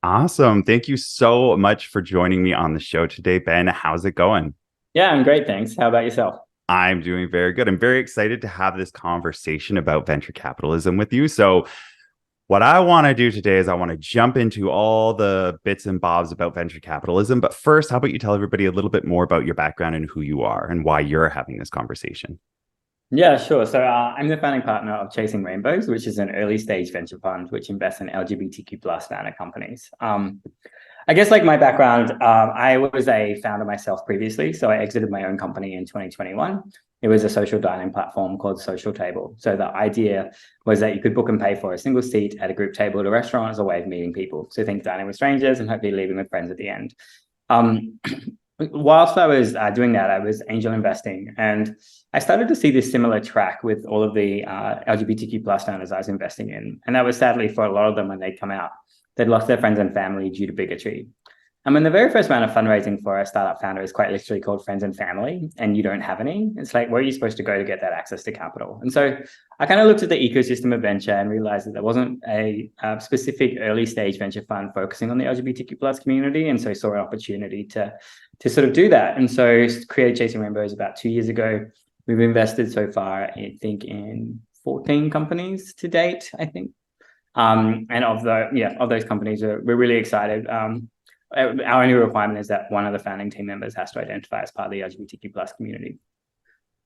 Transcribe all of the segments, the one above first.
Awesome. Thank you so much for joining me on the show today, Ben. How's it going? Yeah, I'm great, thanks. How about yourself? I'm doing very good. I'm very excited to have this conversation about venture capitalism with you. So, what I want to do today is I want to jump into all the bits and bobs about venture capitalism. But first, how about you tell everybody a little bit more about your background and who you are and why you're having this conversation? Yeah, sure. I'm the founding partner of Chasing Rainbows, which is an early stage venture fund which invests in LGBTQ plus founder companies. I guess like my background, I was a founder myself previously. So I exited my own company in 2021. It was a social dining platform called Social Table. So the idea was that you could book and pay for a single seat at a group table at a restaurant as a way of meeting people. So think dining with strangers and hopefully leaving with friends at the end. Um, Whilst I was doing that, I was angel investing, and I started to see this similar track with all of the LGBTQ plus founders I was investing in. And that was sadly for a lot of them when they'd come out, they'd lost their friends and family due to bigotry. And when the very first round of fundraising for a startup founder is quite literally called friends and family, and you don't have any, it's like, where are you supposed to go to get that access to capital? And so I kind of looked at the ecosystem of venture and realized that there wasn't a specific early stage venture fund focusing on the LGBTQ plus community. And so I saw an opportunity to sort of do that. And so created Chasing Rainbows about 2 years ago. We've invested so far, I think, in 14 companies to date, I think. And of those companies, we're really excited. Our only requirement is that one of the founding team members has to identify as part of the LGBTQ plus community.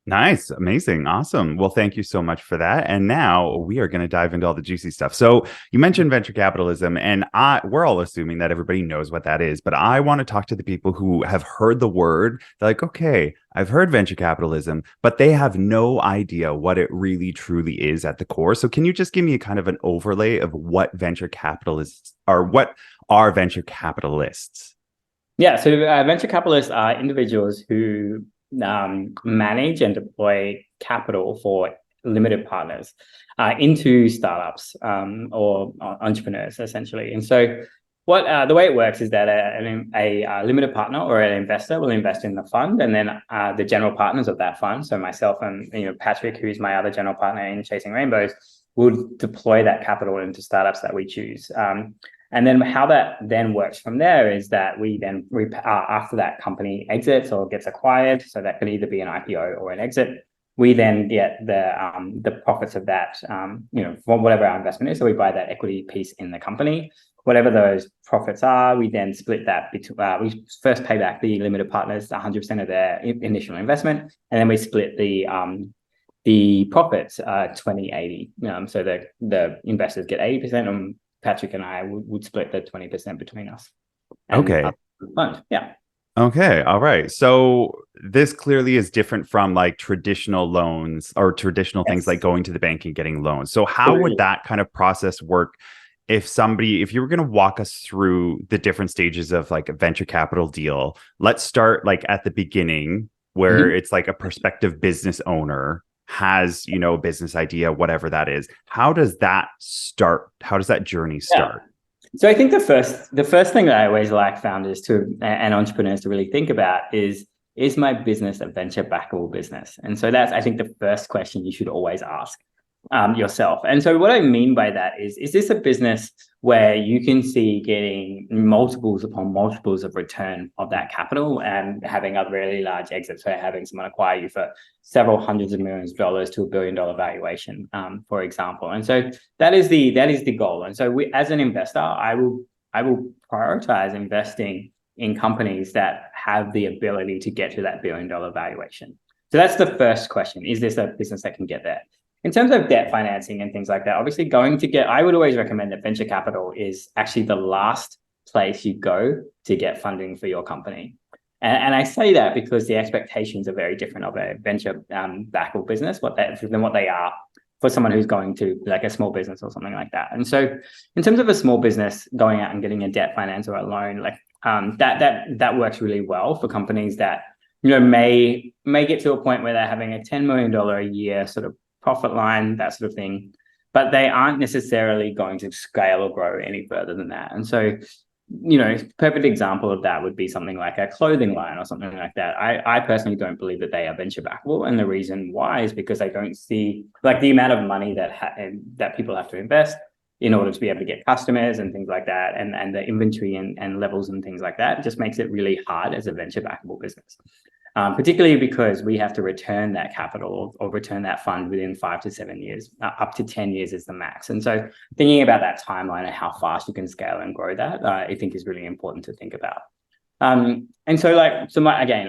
Nice, amazing, awesome. Well, thank you so much for that. And now we are going to dive into all the juicy stuff. So you mentioned venture capitalism, and we're all assuming that everybody knows what that is. But I want to talk to the people who have heard the word. They're like, okay, I've heard venture capitalism, but they have no idea what it really truly is at the core. So can you just give me a kind of an overlay of what venture capitalists are? What are venture capitalists? Yeah, so venture capitalists are individuals who manage and deploy capital for limited partners into startups or entrepreneurs, essentially. And so, what the way it works is that a limited partner or an investor will invest in the fund, and then the general partners of that fund, so myself and Patrick, who's my other general partner in Chasing Rainbows, will deploy that capital into startups that we choose. And then how that then works from there is that we then, after that company exits or gets acquired, so that could either be an IPO or an exit, we then get the profits of that, whatever our investment is. So we buy that equity piece in the company. Whatever those profits are, we then split that. We first pay back the limited partners 100% of their initial investment, and then we split the profits 20-80. So the investors get 80%, and Patrick and I would split the 20% between us. And Okay. fund. Yeah. Okay, all right. So this clearly is different from like traditional loans or traditional things like Yes. going to the bank and getting loans. So how would that kind of process work if you were going to walk us through the different stages of like a venture capital deal? Let's start like at the beginning where Mhm. it's like a prospective business owner has, a business idea, whatever that is. How does that start? How does that journey Yeah. start? So I think the first thing that I always like founders to and entrepreneurs to really think about is my business a venture backable business? And so that's, I think, the first question you should always ask yourself. And so what I mean by that is this a business where you can see getting multiples upon multiples of return of that capital and having a really large exit, so having someone acquire you for several hundreds of millions of dollars to $1 billion valuation, for example. And so that is the goal. And so as an investor, I will prioritize investing in companies that have the ability to get to that $1 billion valuation. So that's the first question. Is this a business that can get there? In terms of debt financing and things like that, obviously I would always recommend that venture capital is actually the last place you go to get funding for your company. And I say that because the expectations are very different of a venture backable business than what they are for someone who's going to like a small business or something like that. And so in terms of a small business going out and getting a debt finance or a loan, like that works really well for companies that may get to a point where they're having a $10 million a year sort of profit line, that sort of thing, but they aren't necessarily going to scale or grow any further than that. And so, perfect example of that would be something like a clothing line or something like that. I personally don't believe that they are venture backable, and the reason why is because I don't see like the amount of money that people have to invest in order to be able to get customers and things like that, and the inventory and levels and things like that. It just makes it really hard as a venture backable business. Particularly because we have to return that capital or return that fund within 5 to 7 years, up to 10 years is the max. And so thinking about that timeline and how fast you can scale and grow that, I think is really important to think about. And so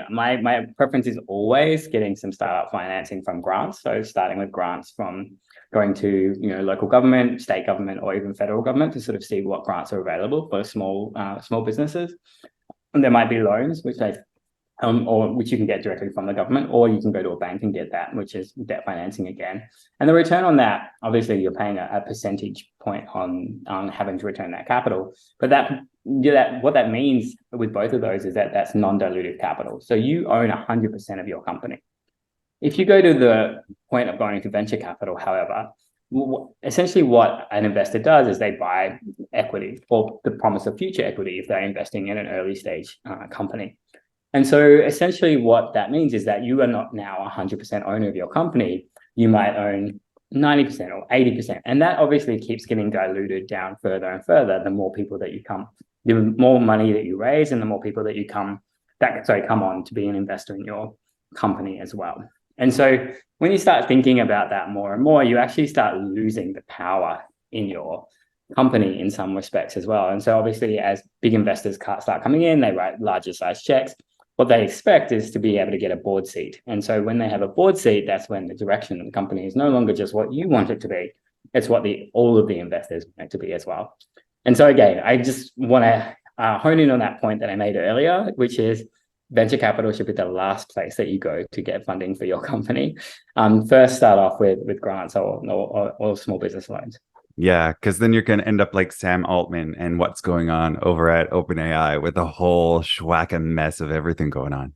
my preference is always getting some startup financing from grants. So starting with grants from going to, local government, state government, or even federal government to sort of see what grants are available for small businesses. And there might be loans, which you can get directly from the government, or you can go to a bank and get that, which is debt financing again. And the return on that, obviously, you're paying a percentage point on having to return that capital. But what that means with both of those is that that's non-dilutive capital. So you own 100% of your company. If you go to the point of going to venture capital, however, essentially what an investor does is they buy equity or the promise of future equity if they're investing in an early stage company. And so essentially what that means is that you are not now 100% owner of your company. You might own 90% or 80%. And that obviously keeps getting diluted down further and further. The more people that you come, the more money that you raise, and the more people that come on to be an investor in your company as well. And so when you start thinking about that more and more, you actually start losing the power in your company in some respects as well. And so obviously as big investors start coming in, they write larger size checks. What they expect is to be able to get a board seat. And so when they have a board seat, that's when the direction of the company is no longer just what you want it to be. It's what all of the investors want it to be as well. And so again, I just want to hone in on that point that I made earlier, which is venture capital should be the last place that you go to get funding for your company. First start off with grants or small business loans. Yeah, because then you're going to end up like Sam Altman and what's going on over at OpenAI with a whole schwack mess of everything going on.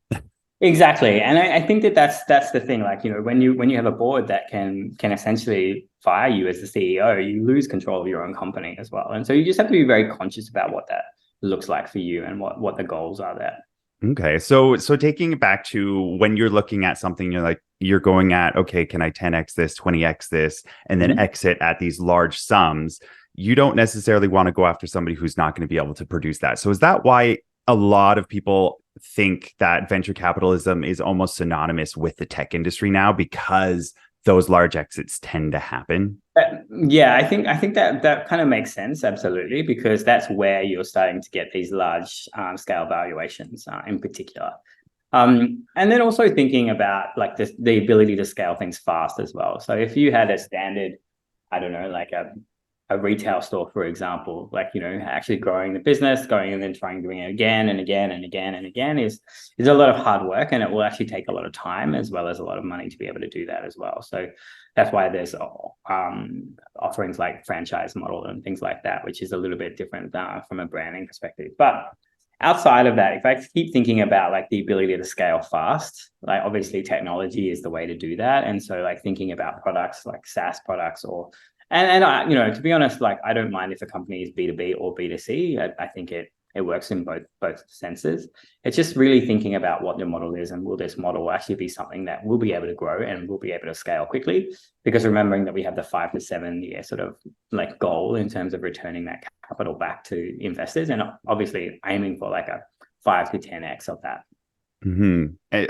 Exactly. And I think that's the thing. Like, when you have a board that can essentially fire you as the CEO, you lose control of your own company as well. And so you just have to be very conscious about what that looks like for you and what the goals are there. Okay. So taking it back to when you're looking at something, you're going at, okay, can I 10x this, 20x this, and then exit at these large sums? You don't necessarily want to go after somebody who's not going to be able to produce that. So is that why a lot of people think that venture capitalism is almost synonymous with the tech industry now, because those large exits tend to happen? Yeah, I think that kind of makes sense, absolutely, because that's where you're starting to get these large scale valuations in particular. And then also thinking about like the ability to scale things fast as well. So if you had a standard, I don't know, like a retail store, for example, actually growing the business, going and then doing it again and again and again and again is a lot of hard work, and it will actually take a lot of time as well as a lot of money to be able to do that as well. So that's why there's offerings like franchise model and things like that, which is a little bit different from a branding perspective. But outside of that, if I keep thinking about like the ability to scale fast, like obviously technology is the way to do that. And so like thinking about products like SaaS products and to be honest, like I don't mind if a company is B2B or B2C. I think it works in both senses. It's just really thinking about what your model is, and will this model actually be something that will be able to grow and will be able to scale quickly? Because remembering that we have the 5 to 7 year sort of like goal in terms of returning that capital back to investors, and obviously aiming for like a 5 to 10x of that.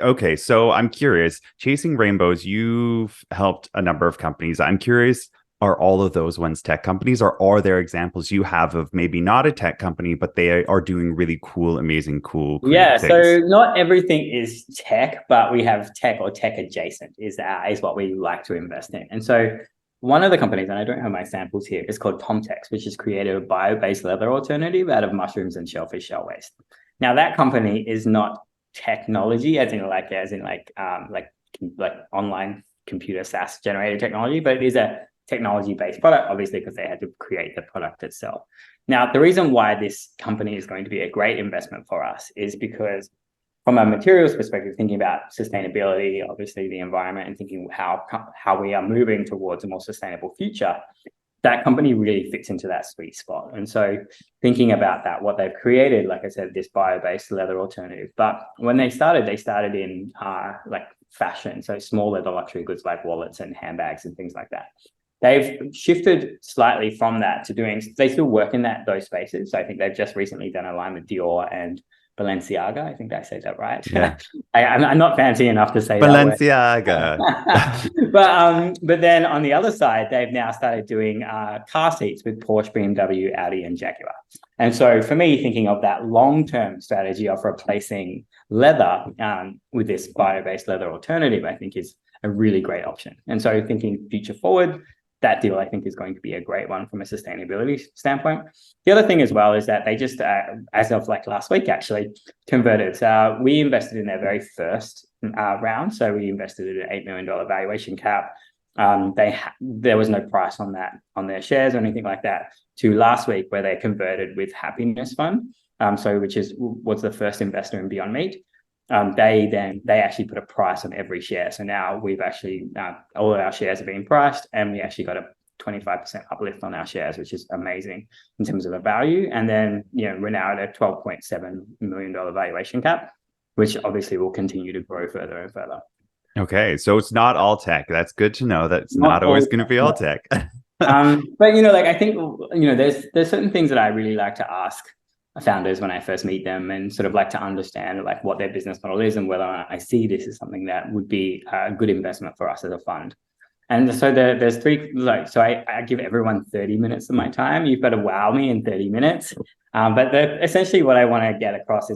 Okay, so I'm curious, chasing rainbows, you've helped a number of companies. I'm curious, are all of those ones tech companies, or are there examples you have of maybe not a tech company, but they are doing really cool, amazing, cool Yeah, things? so not everything is tech, but we have tech or tech adjacent is what we like to invest in. And so one of the companies, and I don't have my samples here, is called Tomtex, which has created a bio-based leather alternative out of mushrooms and shellfish shell waste. Now that company is not technology, as in online computer SaaS generated technology, but it is a technology-based product, obviously, because they had to create the product itself. Now, the reason why this company is going to be a great investment for us is because from a materials perspective, thinking about sustainability, obviously the environment, and thinking how we are moving towards a more sustainable future, that company really fits into that sweet spot. And so thinking about that, what they've created, like I said, this bio-based leather alternative. But when they started in like fashion, so small leather luxury goods like wallets and handbags and things like that. They've shifted slightly from that to they still work in those spaces. So I think they've just recently done a line with Dior and Balenciaga. I think I said that right. Yeah. I'm not fancy enough to say Balenciaga. that word. But then on the other side, they've now started doing car seats with Porsche, BMW, Audi, and Jaguar. And so for me, thinking of that long-term strategy of replacing leather with this bio-based leather alternative, I think is a really great option. And so thinking future forward, that deal, I think, is going to be a great one from a sustainability standpoint. The other thing as well is that they just, as of like last week, actually converted. We invested in their very first round. So we invested in an $8 million valuation cap. There was no price on their shares or anything like that, to last week where they converted with Happiness Fund. Which was the first investor in Beyond Meat. They actually put a price on every share. So now we've actually, all of our shares are being priced, and we actually got a 25% uplift on our shares, which is amazing in terms of the value. And then, we're now at a $12.7 million valuation cap, which obviously will continue to grow further and further. Okay. So it's not all tech. That's good to know that it's not always going to be all tech. But, I think, there's certain things that I really like to ask founders when I first meet them, and sort of like to understand like what their business model is and whether or not I see this as something that would be a good investment for us as a fund. And so there's three, so I give everyone 30 minutes of my time. You've got to wow me in 30 minutes. But essentially what I want to get across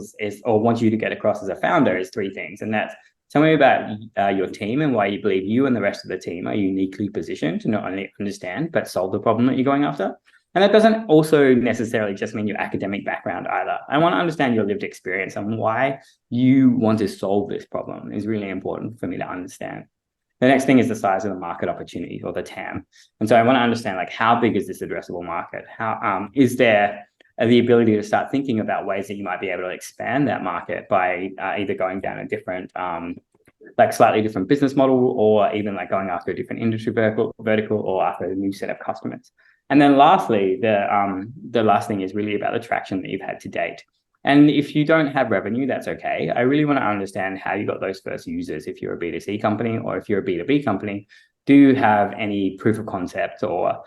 or want you to get across as a founder is three things. And that's, tell me about your team and why you believe you and the rest of the team are uniquely positioned to not only understand, but solve the problem that you're going after. And that doesn't also necessarily just mean your academic background either. I want to understand your lived experience and why you want to solve this problem is really important for me to understand. The next thing is the size of the market opportunity, or the TAM. And so I want to understand, like, how big is this addressable market? How is there the ability to start thinking about ways that you might be able to expand that market by either going down a different, slightly different business model, or even like going after a different industry vertical or after a new set of customers. And then lastly, the last thing is really about the traction that you've had to date. And if you don't have revenue, that's okay. I really want to understand how you got those first users. If you're a B2C company or if you're a B2B company, do you have any proof of concept or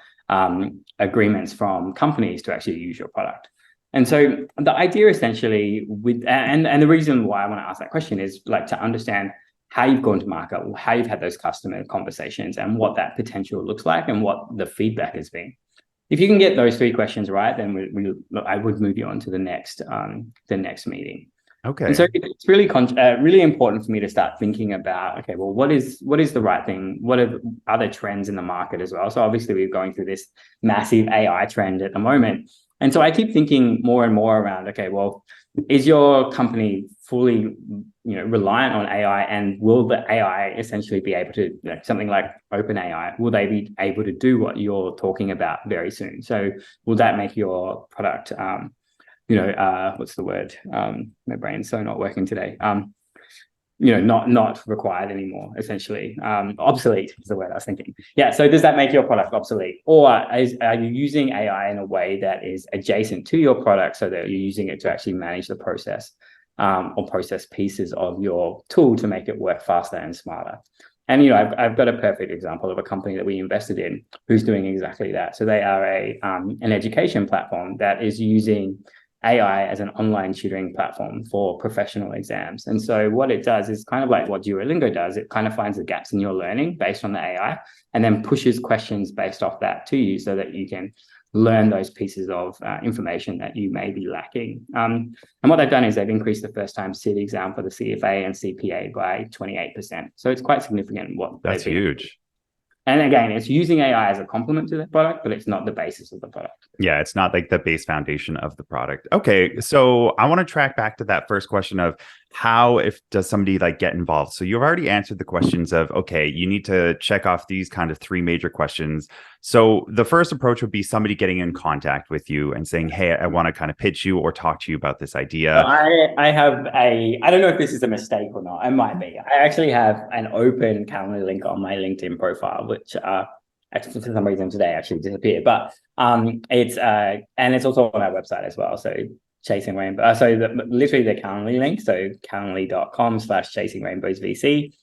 agreements from companies to actually use your product? And so the idea essentially and the reason why I want to ask that question is like to understand how you've gone to market, how you've had those customer conversations, and what that potential looks like and what the feedback has been. If you can get those three questions right, then I would move you on to the next meeting. Okay. And so it's really really important for me to start thinking about, okay, well, what is the right thing? What are other trends in the market as well? So obviously we're going through this massive AI trend at the moment. And so I keep thinking more and more around, okay, well, is your company fully, reliant on AI, and will the AI essentially be able to, something like OpenAI, will they be able to do what you're talking about very soon? So will that make your product, what's the word? My brain's so not working today. Not required anymore, essentially. Obsolete is the word I was thinking. Yeah, so does that make your product obsolete? Or are you using AI in a way that is adjacent to your product so that you're using it to actually manage the process or process pieces of your tool to make it work faster and smarter? And, I've got a perfect example of a company that we invested in who's doing exactly that. So they are an education platform that is using AI as an online tutoring platform for professional exams. And so what it does is kind of like what Duolingo does. It kind of finds the gaps in your learning based on the AI and then pushes questions based off that to you so that you can learn those pieces of information that you may be lacking. And what they've done is they've increased the first time SID exam for the CFA and CPA by 28%. So it's quite significant. That's huge. And again, it's using AI as a complement to the product, but it's not the basis of the product. Yeah, it's not like the base foundation of the product. Okay, so I want to track back to that first question of does somebody like get involved? So you've already answered the questions of, okay, you need to check off these kind of three major questions. So the first approach would be somebody getting in contact with you and saying, hey, I want to kind of pitch you or talk to you about this idea. I don't know if this is a mistake or not. It might be. I actually have an open Calendly link on my LinkedIn profile, which actually for some reason today actually disappeared. But it's also on our website as well. So Chasing Rainbow. Literally the Calendly link. So calendly.com/chasingrainbowsvc.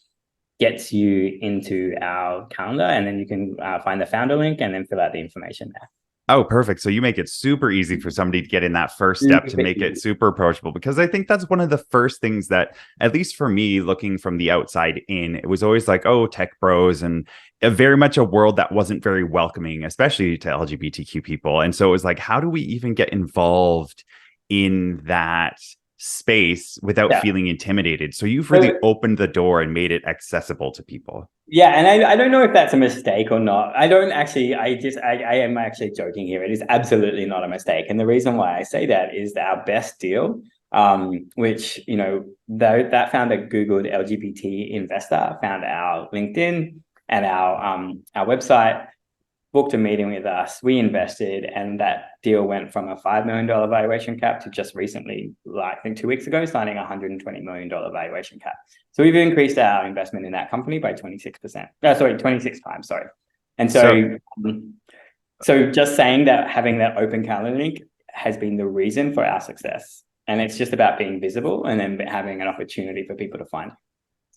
gets you into our calendar, and then you can find the founder link and then fill out the information there. Oh, perfect. So you make it super easy for somebody to get in that first step to make it super approachable, because I think that's one of the first things that, at least for me, looking from the outside in, it was always like, oh, tech bros, and very much a world that wasn't very welcoming, especially to LGBTQ people. And so it was like, how do we even get involved in that space without feeling intimidated? So you've really opened the door and made it accessible to people. Yeah, and I don't know if that's a mistake or not. I don't actually, I am actually joking here. It is absolutely not a mistake. And the reason why I say that is that our best deal, which, you know, that founder Googled LGBT investor, found our LinkedIn and our website, booked a meeting with us, we invested, and that deal went from a $5 million valuation cap to just recently, like I think 2 weeks ago, signing a $120 million valuation cap. So we've increased our investment in that company by 26%. 26 times, sorry. And so just saying that having that open calendar link has been the reason for our success. And it's just about being visible and then having an opportunity for people to find.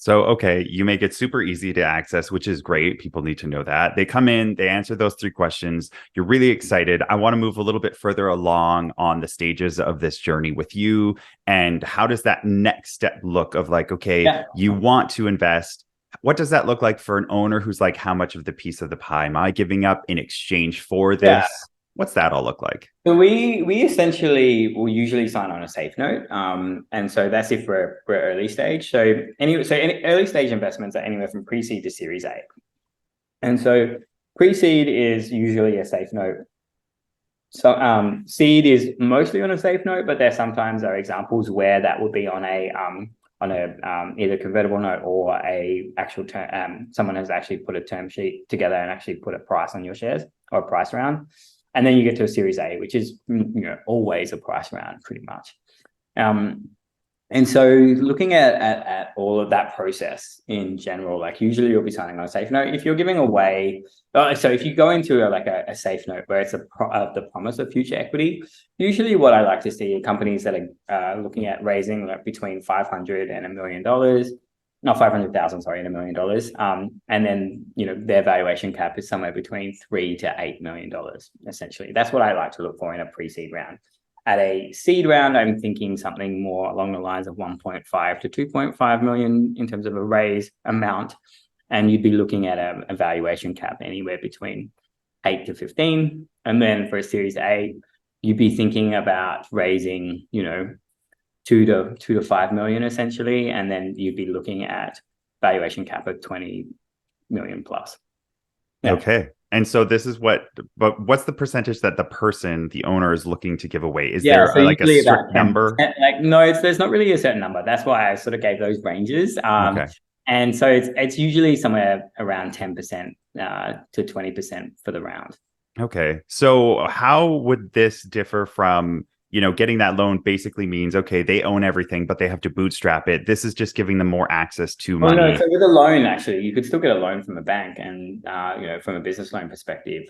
So, okay, you make it super easy to access, which is great. People need to know that. They come in, they answer those 3 questions. You're really excited. I want to move a little bit further along on the stages of this journey with you. And how does that next step look of like, okay, you want to invest. What does that look like for an owner who's like, how much of the piece of the pie am I giving up in exchange for this? Yeah. What's that all look like? So we essentially will usually sign on a safe note, and so that's if we're early stage. So any early stage investments are anywhere from pre-seed to Series A, and so pre-seed is usually a safe note. So seed is mostly on a safe note, but there sometimes are examples where that would be on a either convertible note or a actual term. Someone has actually put a term sheet together and actually put a price on your shares or a price round. And then you get to a Series A, which is, you know, always a price round pretty much. And so looking at all of that process in general, like usually you'll be signing on a safe note. If you're giving away, so if you go into a safe note where it's the promise of future equity, usually what I like to see are companies that are looking at raising like between $500,000 and $1 million. Not 500,000, sorry, and $1 million. And then, you know, their valuation cap is somewhere between $3 to $8 million, essentially. That's what I like to look for in a pre-seed round. At a seed round, I'm thinking something more along the lines of 1.5 to 2.5 million in terms of a raise amount. And you'd be looking at a valuation cap anywhere between 8 to 15. And then for a Series A, you'd be thinking about raising, you know, 2 to 5 million essentially, and then you'd be looking at valuation cap of 20 million plus. Yeah. Okay. And so this is but what's the percentage that the owner is looking to give away? Is there like a certain number? Like, no, there's not really a certain number. That's why I sort of gave those ranges. Okay. And so it's usually somewhere around 10% to 20% for the round. Okay. So how would this differ from, you know, getting that loan basically means, okay, they own everything, but they have to bootstrap it. This is just giving them more access to money. No, so with a loan, actually, you could still get a loan from a bank and, you know, from a business loan perspective.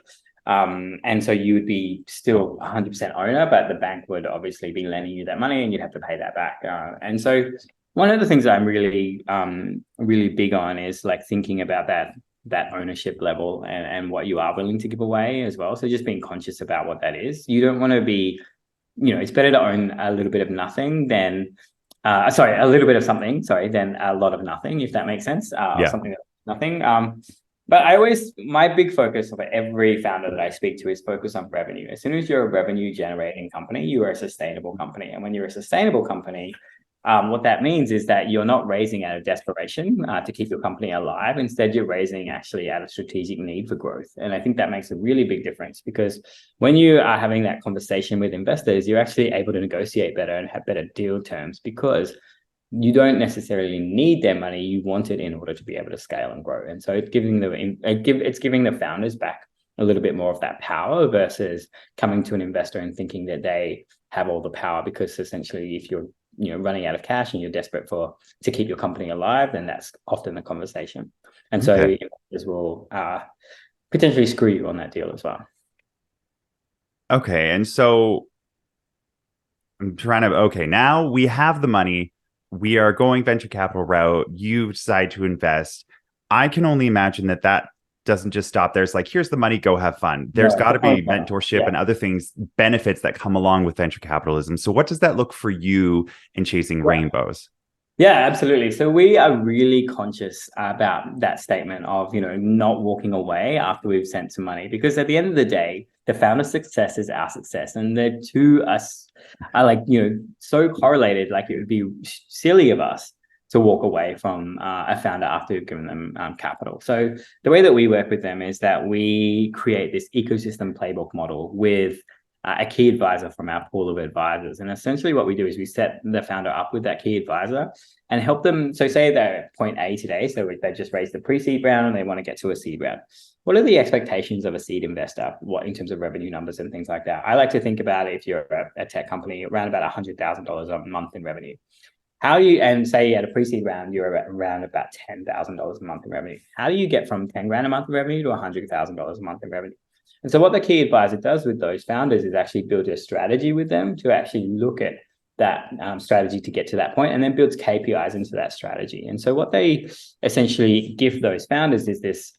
And so you would be still 100% owner, but the bank would obviously be lending you that money and you'd have to pay that back. And so one of the things I'm really, really big on is like thinking about that ownership level and what you are willing to give away as well. So just being conscious about what that is. You don't want to be, you know, it's better to own a little bit of nothing than, a little bit of something, than a lot of nothing, if that makes sense. Something that's nothing. But my big focus of every founder that I speak to is focus on revenue. As soon as you're a revenue generating company, you are a sustainable company. And when you're a sustainable company, what that means is that you're not raising out of desperation to keep your company alive. Instead, you're raising actually out of strategic need for growth. And I think that makes a really big difference, because when you are having that conversation with investors, you're actually able to negotiate better and have better deal terms, because you don't necessarily need their money. You want it in order to be able to scale and grow. And so it's giving the founders back a little bit more of that power versus coming to an investor and thinking that they have all the power, because essentially if you're running out of cash and you're desperate to keep your company alive, then that's often the conversation. And so investors will potentially screw you on that deal as well. Okay. And so I'm trying to, now we have the money. We are going venture capital route. You decide to invest. I can only imagine that doesn't just stop there. It's like, here's the money, go have fun. There's got to be mentorship and other things, benefits that come along with venture capitalism. So what does that look for you in chasing rainbows? Yeah, absolutely. So we are really conscious about that statement of, not walking away after we've sent some money, because at the end of the day, the founder's success is our success. And the two are like, so correlated, like it would be silly of us to walk away from a founder after we've given them capital. So the way that we work with them is that we create this ecosystem playbook model with a key advisor from our pool of advisors. And essentially what we do is we set the founder up with that key advisor and help them. So say they're at point A today, so they've just raised the pre-seed round and they want to get to a seed round. What are the expectations of a seed investor? What in terms of revenue numbers and things like that? I like to think about it, if you're a tech company, around about $100,000 a month in revenue. And say at a pre-seed round, you're around about $10,000 a month in revenue. How do you get from 10 grand a month in revenue to $100,000 a month in revenue? And so what the key advisor does with those founders is actually build a strategy with them to actually look at that strategy to get to that point, and then builds KPIs into that strategy. And so what they essentially give those founders is this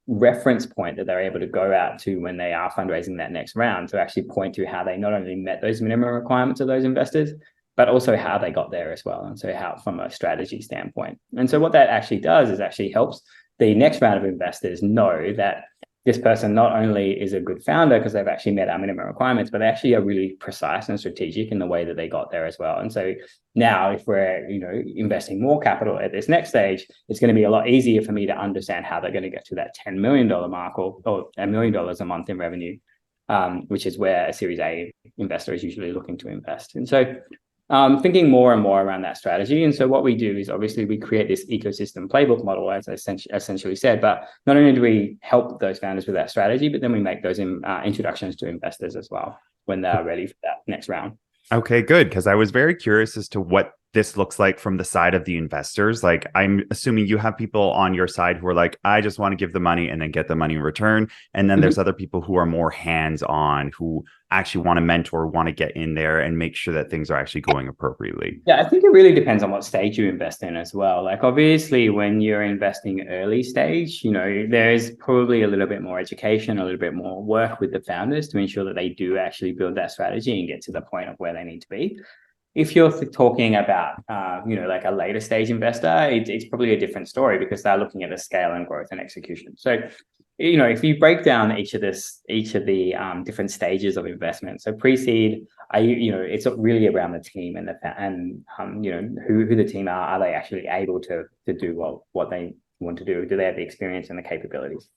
reference point that they're able to go out to when they are fundraising that next round, to actually point to how they not only met those minimum requirements of those investors, but also how they got there as well. And so how from a strategy standpoint. And so what that actually does is actually helps the next round of investors know that this person not only is a good founder because they've actually met our minimum requirements, but they actually are really precise and strategic in the way that they got there as well. And so now if we're, investing more capital at this next stage, it's going to be a lot easier for me to understand how they're going to get to that $10 million mark or $1 million a month in revenue, which is where a Series A investor is usually looking to invest. And so thinking more and more around that strategy. And so what we do is obviously we create this ecosystem playbook model, as I essentially said, but not only do we help those founders with that strategy, but then we make those introductions to investors as well when they're ready for that next round. Okay, good. Because I was very curious as to what this looks like from the side of the investors. Like, I'm assuming you have people on your side who are like, I just want to give the money and then get the money in return. And then there's other people who are more hands-on, who actually want to mentor, want to get in there and make sure that things are actually going appropriately. Yeah, I think it really depends on what stage you invest in as well. Like, obviously, when you're investing early stage, there's probably a little bit more education, a little bit more work with the founders to ensure that they do actually build that strategy and get to the point of where they need to be. If you're talking about, like a later stage investor, it's probably a different story because they're looking at the scale and growth and execution. So, if you break down each of the different stages of investment, so pre-seed, it's really around the team and who the team are. Are they actually able to do what they want to do? Do they have the experience and the capabilities?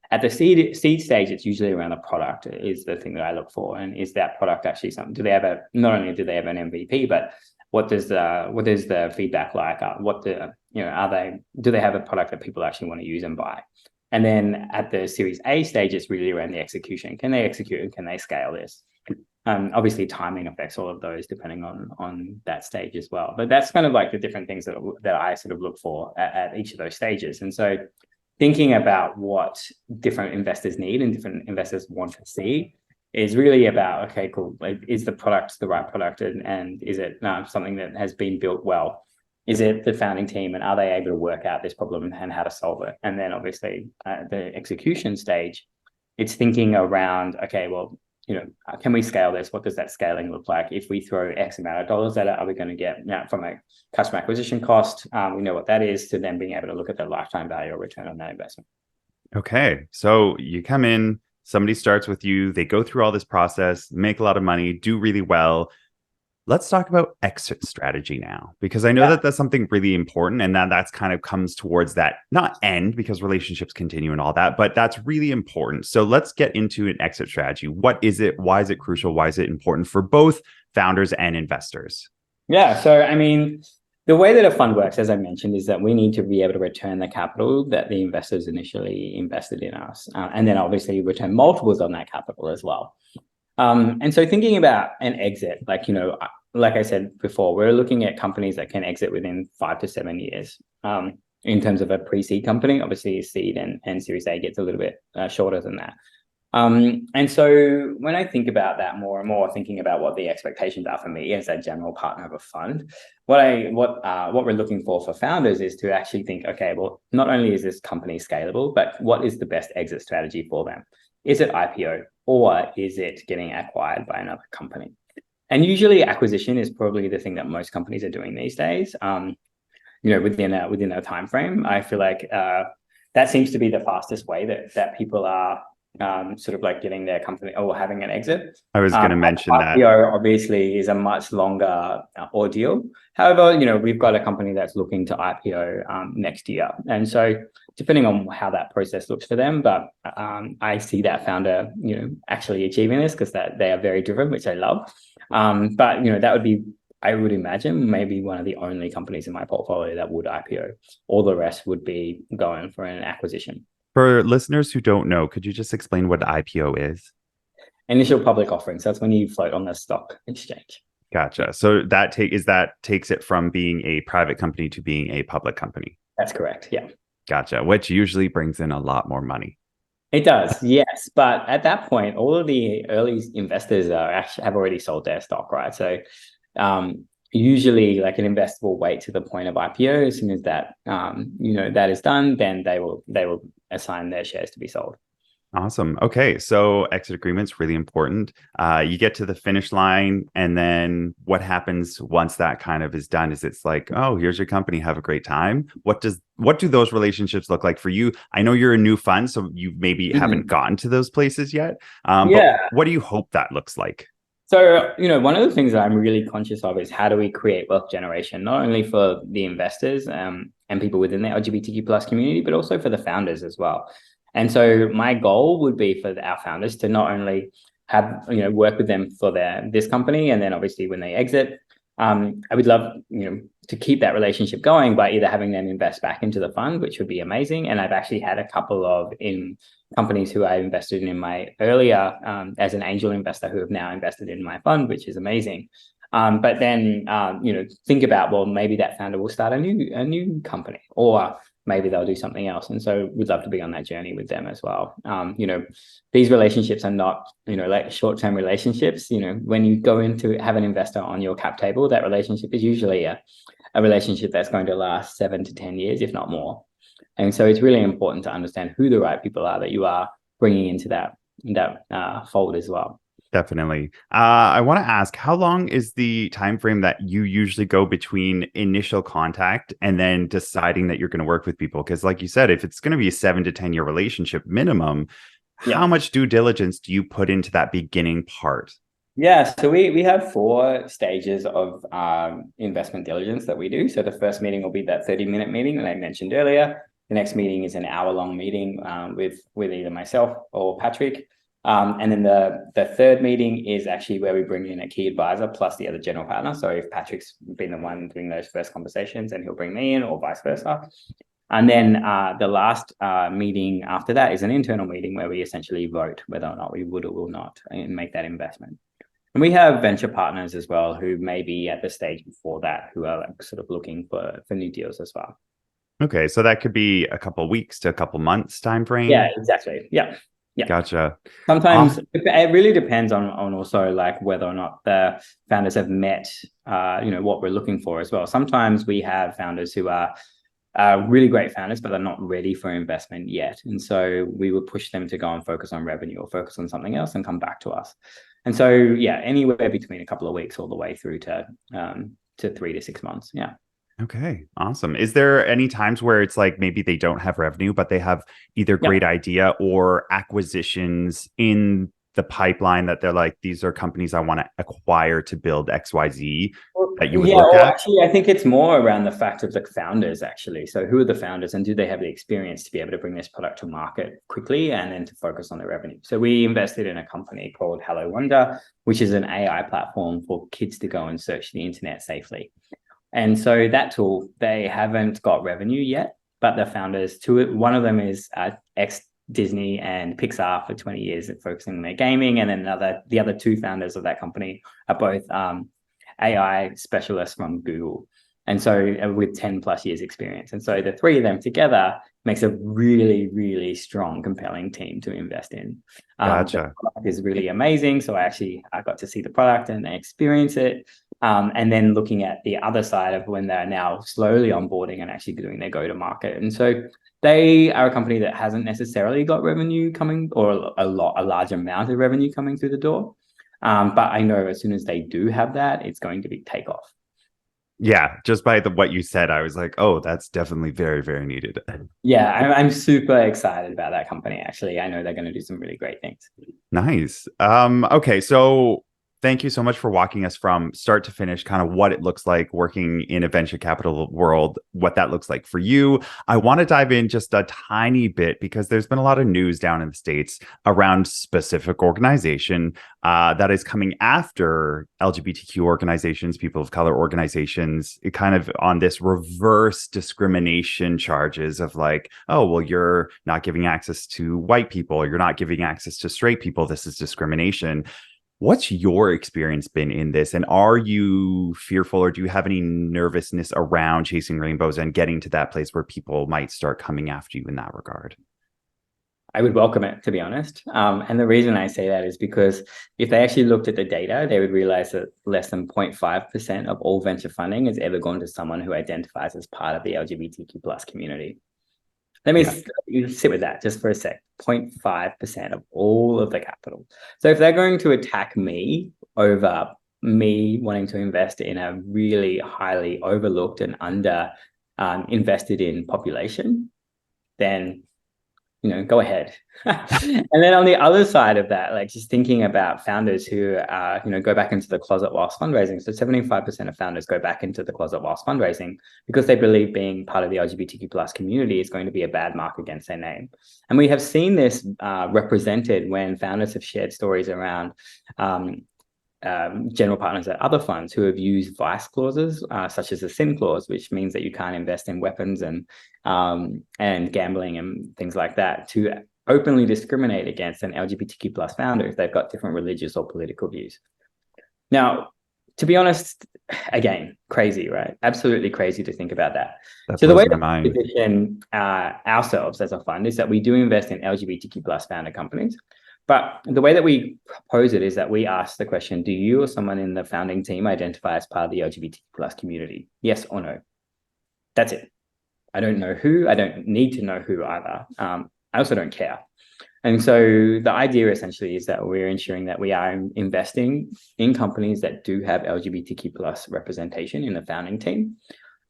At the seed stage, it's usually around the product is the thing that I look for. And is that product actually something? Not only do they have an MVP, but what is the feedback like? Do they have a product that people actually want to use and buy? And then at the Series A stage, it's really around the execution. Can they execute and can they scale this? Obviously, timing affects all of those depending on that stage as well. But that's kind of like the different things that I sort of look for at each of those stages. And so thinking about what different investors need and different investors want to see is really about, okay, cool. Like, is the product the right product? And is it something that has been built well? Is it the founding team, and are they able to work out this problem and how to solve it? And then obviously the execution stage, it's thinking around, okay, well, can we scale this? What does that scaling look like? If we throw X amount of dollars at it, are we going to get from a customer acquisition cost? We know what that is, to then being able to look at the lifetime value or return on that investment. Okay. So you come in, somebody starts with you, they go through all this process, make a lot of money, do really well. Let's talk about exit strategy now, because I know that that's something really important, and that's kind of comes towards that, not end, because relationships continue and all that, but that's really important. So let's get into an exit strategy. What is it? Why is it crucial? Why is it important for both founders and investors? Yeah. So, I mean, the way that a fund works, as I mentioned, is that we need to be able to return the capital that the investors initially invested in us, and then obviously return multiples on that capital as well. And so thinking about an exit, like I said before, we're looking at companies that can exit within 5 to 7 years. In terms of a pre-seed company, obviously seed and Series A gets a little bit shorter than that. And so when I think about that more and more, thinking about what the expectations are for me as a general partner of a fund, what we're looking for founders is to actually think, okay, well, not only is this company scalable, but what is the best exit strategy for them? Is it IPO or is it getting acquired by another company? And usually acquisition is probably the thing that most companies are doing these days. Within a time frame, I feel like that seems to be the fastest way that people are sort of like getting their company or having an exit. I was going to mention that. IPO obviously is a much longer ordeal. However, we've got a company that's looking to IPO next year, and so depending on how that process looks for them, but I see that founder, actually achieving this because that they are very driven, which I love. But that would be, I would imagine, maybe one of the only companies in my portfolio that would IPO. All the rest would be going for an acquisition. For listeners who don't know, could you just explain what IPO is? Initial public offering. So that's when you float on the stock exchange. Gotcha. So that takes it from being a private company to being a public company. That's correct. Yeah. Gotcha. Which usually brings in a lot more money. It does, yes. But at that point, all of the early investors have already sold their stock, right? So usually like an investor will wait to the point of IPO. As soon as that that is done, then they will assign their shares to be sold. Awesome. Okay, so exit agreement's really important. You get to the finish line, and then what happens once that kind of is done? Is it's like, oh, here's your company, have a great time. What do those relationships look like for you? I know you're a new fund, so you maybe haven't gotten to those places yet. But what do you hope that looks like? So, one of the things that I'm really conscious of is how do we create wealth generation, not only for the investors and people within the LGBTQ plus community, but also for the founders as well. And so my goal would be for our founders to not only have, work with them for this company, and then obviously when they exit, I would love, to keep that relationship going by either having them invest back into the fund, which would be amazing. And I've actually had a couple of companies who I invested in my earlier as an angel investor who have now invested in my fund, which is amazing. But then, think about, well, maybe that founder will start a new company, or maybe they'll do something else. And so we'd love to be on that journey with them as well. These relationships are not, like short-term relationships. When you go in to have an investor on your cap table, that relationship is usually a relationship that's going to last 7 to 10 years, if not more. And so it's really important to understand who the right people are that you are bringing into that fold as well. Definitely. I want to ask, how long is the time frame that you usually go between initial contact and then deciding that you're going to work with people? Because like you said, if it's going to be a 7 to 10 year relationship minimum, how much due diligence do you put into that beginning part? Yeah, so we have 4 stages of investment diligence that we do. So the first meeting will be that 30-minute meeting that I mentioned earlier. The next meeting is an hour-long meeting with either myself or Patrick. And then the third meeting is actually where we bring in a key advisor plus the other general partner. So if Patrick's been the one doing those first conversations, then he'll bring me in, or vice versa. And then the last meeting after that is an internal meeting where we essentially vote whether or not we would or will not make that investment. And we have venture partners as well who may be at the stage before that, who are like sort of looking for new deals as well. Okay, so that could be a couple of weeks to a couple months time frame. Yeah, exactly. Yeah. Gotcha. Sometimes it really depends on also like whether or not the founders have met what we're looking for as well. Sometimes we have founders who are really great founders, but they're not ready for investment yet. And so we would push them to go and focus on revenue or focus on something else and come back to us. And so, anywhere between a couple of weeks all the way through to 3 to 6 months. Yeah. Okay, awesome. Is there any times where it's like maybe they don't have revenue, but they have either great idea or acquisitions in the pipeline that they're like, these are companies I want to acquire to build XYZ that you would look at? Actually, I think it's more around the fact of the founders, actually. So who are the founders and do they have the experience to be able to bring this product to market quickly and then to focus on the revenue? So we invested in a company called Hello Wonder, which is an AI platform for kids to go and search the internet safely. And so that tool, they haven't got revenue yet, but the founders to it, one of them is ex-Disney and Pixar for 20 years focusing on their gaming. And then the other 2 founders of that company are both AI specialists from Google. And so with 10 plus years experience. And so the 3 of them together makes a really, really strong, compelling team to invest in. Gotcha. The product is really amazing. So I got to see the product and experience it. And then looking at the other side of when they're now slowly onboarding and actually doing their go-to-market. And so they are a company that hasn't necessarily got revenue coming, or a large amount of revenue coming through the door. But I know as soon as they do have that, it's going to be takeoff. Yeah, just by what you said, I was like, oh, that's definitely very, very needed. Yeah, I'm super excited about that company. Actually, I know they're going to do some really great things. Nice. Okay, so thank you so much for walking us from start to finish, kind of what it looks like working in a venture capital world, what that looks like for you. I want to dive in just a tiny bit because there's been a lot of news down in the States around specific organization that is coming after LGBTQ organizations, people of color organizations, kind of on this reverse discrimination charges of like, oh, well, you're not giving access to white people, you're not giving access to straight people. This is discrimination. What's your experience been in this? And are you fearful, or do you have any nervousness around chasing rainbows and getting to that place where people might start coming after you in that regard? I would welcome it, to be honest. And the reason I say that is because if they actually looked at the data, they would realize that less than 0.5% of all venture funding has ever gone to someone who identifies as part of the LGBTQ plus community. Let me sit with that just for a sec. 0.5% of all of the capital. So if they're going to attack me over me wanting to invest in a really highly overlooked and under invested in population, then go ahead. And then on the other side of that, like just thinking about founders who go back into the closet whilst fundraising. So 75% of founders go back into the closet whilst fundraising because they believe being part of the LGBTQ plus community is going to be a bad mark against their name. And we have seen this represented when founders have shared stories around general partners at other funds who have used vice clauses, such as the sin clause, which means that you can't invest in weapons and gambling and things like that, to openly discriminate against an LGBTQ plus founder if they've got different religious or political views. Now, to be honest, again, crazy, right? Absolutely crazy to think about that. So the way that we position ourselves as a fund is that we do invest in LGBTQ plus founder companies. But the way that we propose it is that we ask the question, do you or someone in the founding team identify as part of the LGBTQ plus community? Yes or no? That's it. I don't know who. I don't need to know who either. I also don't care. And so the idea essentially is that we're ensuring that we are investing in companies that do have LGBTQ plus representation in the founding team.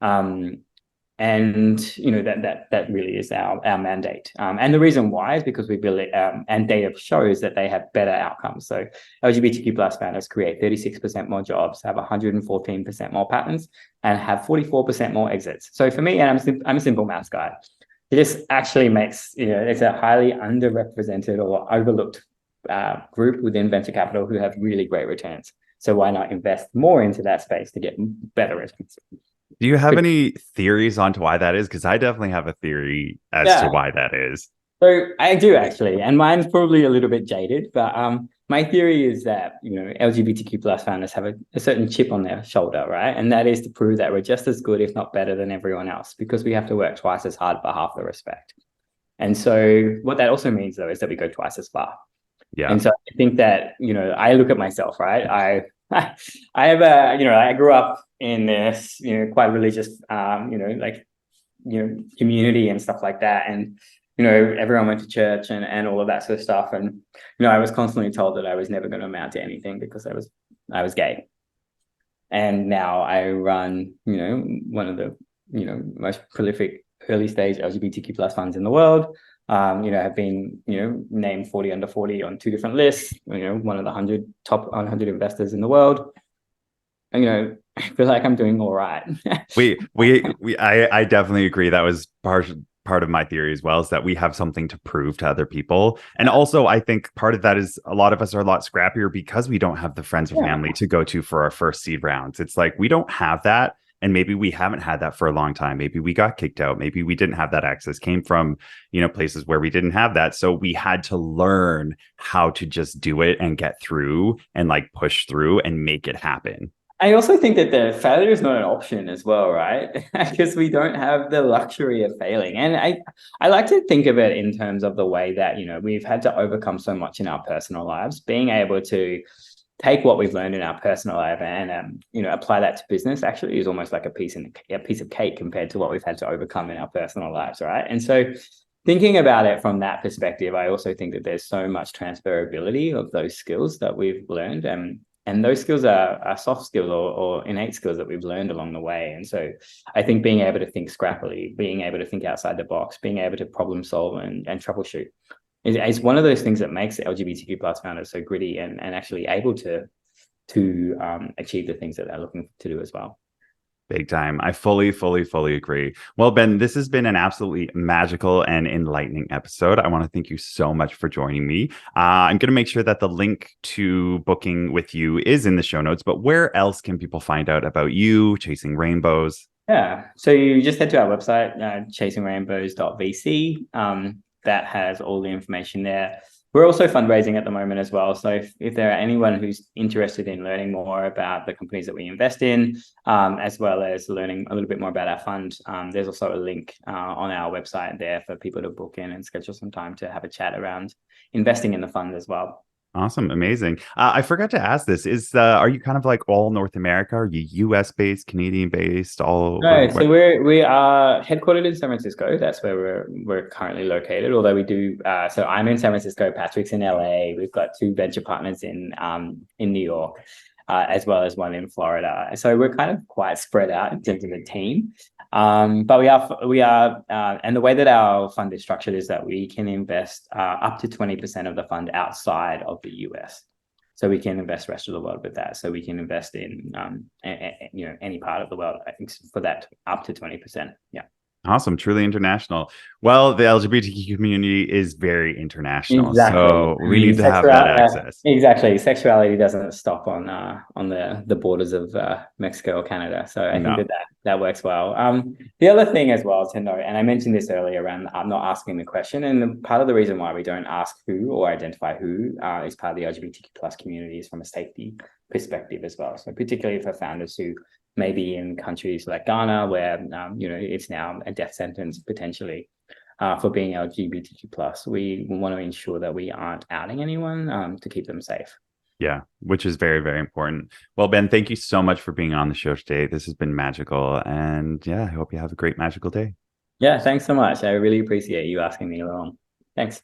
And that really is our mandate. And the reason why is because we believe, and data shows that they have better outcomes. So LGBTQ plus founders create 36% more jobs, have 114% more patents, and have 44% more exits. So for me, and I'm a simple maths guy, this actually makes, it's a highly underrepresented or overlooked group within venture capital who have really great returns. So why not invest more into that space to get better returns? Do you have any theories onto why that is? Because I definitely have a theory as to why that is. So I do actually, and mine's probably a little bit jaded, but my theory is that LGBTQ plus founders have a certain chip on their shoulder, right? And that is to prove that we're just as good, if not better, than everyone else, because we have to work twice as hard for half the respect. And so what that also means, though, is that we go twice as far. Yeah. And so I think that I look at myself, right? I grew up in this, quite religious, community and stuff like that. And, everyone went to church and all of that sort of stuff. And, I was constantly told that I was never going to amount to anything because I was gay. And now I run, one of the, most prolific early stage LGBTQ plus funds in the world. Have been, named 40 under 40 on 2 different lists, one of the top 100 investors in the world. And, I feel like I'm doing all right. I definitely agree. That was part of my theory as well, is that we have something to prove to other people. And also, I think part of that is a lot of us are a lot scrappier because we don't have the friends or family to go to for our first seed rounds. It's like, we don't have that. And maybe we haven't had that for a long time. Maybe we got kicked out. Maybe we didn't have that access, came from, places where we didn't have that. So we had to learn how to just do it and get through and like push through and make it happen. I also think that the failure is not an option as well, right? Because we don't have the luxury of failing. And I like to think of it in terms of the way that, we've had to overcome so much in our personal lives, being able to take what we've learned in our personal life and apply that to business actually is almost like a piece of cake compared to what we've had to overcome in our personal lives, right? And so thinking about it from that perspective, I also think that there's so much transferability of those skills that we've learned, and those skills are soft skills or innate skills that we've learned along the way. And so I think being able to think scrappily, being able to think outside the box, being able to problem solve and troubleshoot is one of those things that makes the LGBTQ plus founders so gritty and actually able to achieve the things that they're looking to do as well. Big time. I fully agree. Well, Ben, this has been an absolutely magical and enlightening episode. I want to thank you so much for joining me. I'm going to make sure that the link to booking with you is in the show notes, but where else can people find out about you, Chasing Rainbows? Yeah. So you just head to our website, chasingrainbows.vc. That has all the information there. We're also fundraising at the moment as well. So if there are anyone who's interested in learning more about the companies that we invest in, as well as learning a little bit more about our fund, there's also a link on our website there for people to book in and schedule some time to have a chat around investing in the fund as well. Awesome. Amazing. I forgot to ask this. Are you kind of like all North America? Are you US based, Canadian based, all over? No, so we are headquartered in San Francisco. That's where we're currently located. Although we do, so I'm in San Francisco, Patrick's in LA. We've got two venture partners in New York, as well as one in Florida. So we're kind of quite spread out in terms of the team. But we are, and the way that our fund is structured is that we can invest up to 20% of the fund outside of the US. So we can invest rest of the world with that. So we can invest in, any part of the world. I think for that up to 20%. Yeah. Awesome. Truly international. Well, the LGBTQ community is very international. Exactly. So we need to have that access. Exactly. Sexuality doesn't stop on the borders of Mexico or Canada. So I think that works well. The other thing as well to note, and I mentioned this earlier around not asking the question, and part of the reason why we don't ask who or identify who is part of the LGBTQ plus community is from a safety perspective as well. So particularly for founders who maybe in countries like Ghana, where it's now a death sentence potentially for being LGBTQ plus, we want to ensure that we aren't outing anyone to keep them safe. Yeah, which is very, very important. Well, Ben, thank you so much for being on the show today. This has been magical, and yeah, I hope you have a great magical day. Yeah, thanks so much. I really appreciate you asking me along. Thanks.